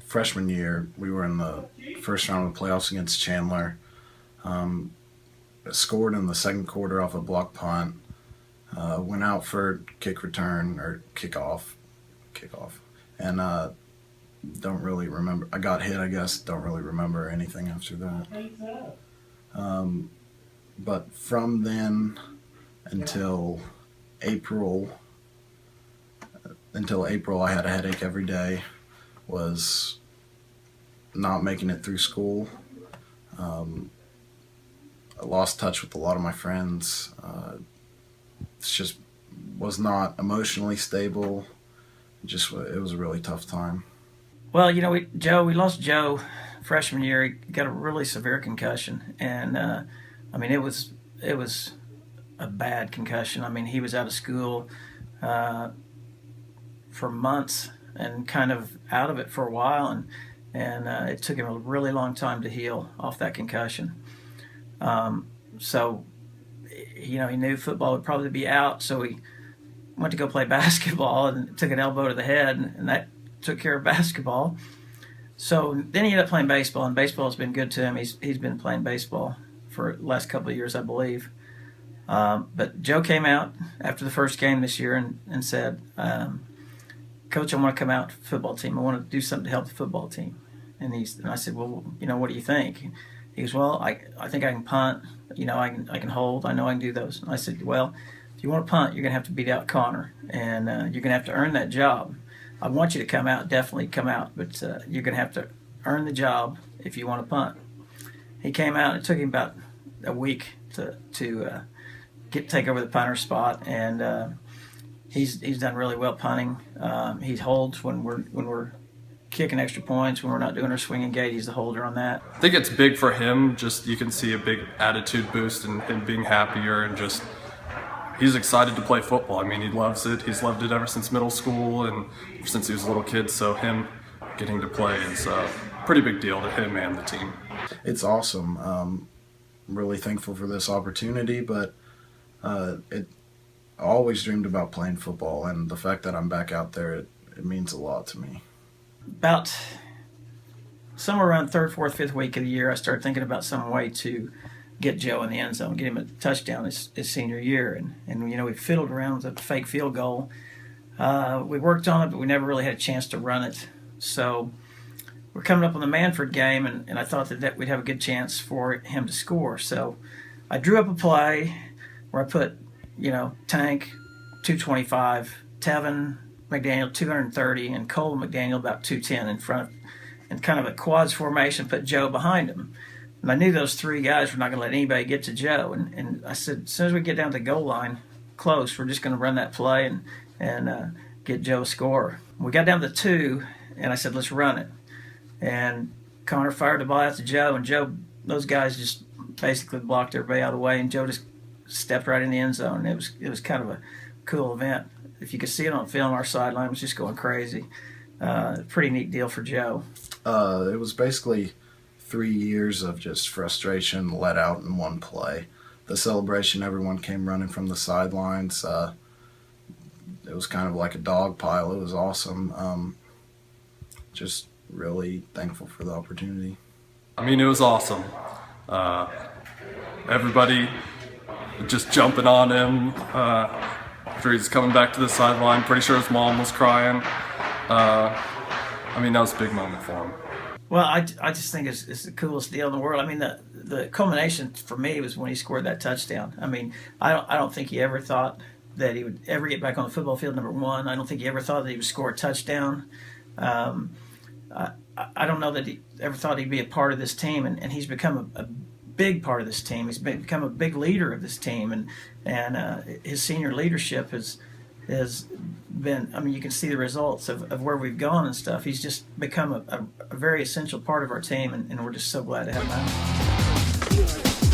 Freshman year, we were in the first round of the playoffs against Chandler. Scored in the second quarter off a block punt. Went out for kick return or kickoff, and don't really remember. I got hit, I guess. Don't really remember anything after that. But from then until April, I had a headache every day. Was not making it through school. I lost touch with a lot of my friends. It's just was not emotionally stable. It was a really tough time. Well, we lost Joe freshman year. He got a really severe concussion, and it was a bad concussion. I mean, he was out of school for months and kind of out of it for a while, and it took him a really long time to heal off that concussion. So, he knew football would probably be out, so he went to go play basketball and took an elbow to the head, and that took care of basketball. So then he ended up playing baseball, and baseball has been good to him. He's been playing baseball for the last couple of years, I believe. But Joe came out after the first game this year and said, Coach, I want to come out for the football team. I want to do something to help the football team. And I said, well, what do you think? He goes, well, I think I can punt. I can hold. I know I can do those. And I said, well, if you want to punt, you're going to have to beat out Connor, and you're going to have to earn that job. I want you to come out, definitely come out, but you're going to have to earn the job if you want to punt. He came out. It took him about a week to take over the punter spot, and he's done really well punting. He holds when we're kicking extra points, when we're not doing our swinging gate. He's the holder on that. I think it's big for him. Just you can see a big attitude boost and him being happier, and just he's excited to play football. I mean, he loves it. He's loved it ever since middle school and since he was a little kid. So him getting to play is a pretty big deal to him and the team. It's awesome. I'm really thankful for this opportunity, but I always dreamed about playing football, and the fact that I'm back out there, it means a lot to me. About somewhere around third, fourth, fifth week of the year, I started thinking about some way to get Joe in the end zone, get him a touchdown his senior year. And we fiddled around with a fake field goal. We worked on it, but we never really had a chance to run it. So we're coming up on the Manford game, and I thought that we'd have a good chance for him to score. So I drew up a play where I put, Tank, 225, Tevin McDaniel, 230, and Cole McDaniel, about 210 in front, and kind of a quads formation, put Joe behind him. And I knew those three guys were not going to let anybody get to Joe. And I said, as soon as we get down to the goal line close, we're just going to run that play and get Joe a score. We got down to 2, and I said, let's run it. And Connor fired the ball out to Joe, and those guys just basically blocked everybody out of the way, and Joe just stepped right in the end zone. It was kind of a cool event. If you could see it on film, our sideline was just going crazy. Pretty neat deal for Joe. It was basically 3 years of just frustration let out in one play. The celebration, everyone came running from the sidelines. It was kind of like a dog pile. It was awesome. Just really thankful for the opportunity. I mean, it was awesome. Everybody just jumping on him. After he's coming back to the sideline, pretty sure his mom was crying. That was a big moment for him. Well, I just think it's the coolest deal in the world. I mean, the culmination for me was when he scored that touchdown. I mean, I don't think he ever thought that he would ever get back on the football field, number one. I don't think he ever thought that he would score a touchdown. I don't know that he ever thought he'd be a part of this team, and he's become a big part of this team. He's become a big leader of this team, and his senior leadership has been, you can see the results of where we've gone and stuff. He's just become a very essential part of our team, and we're just so glad to have him out.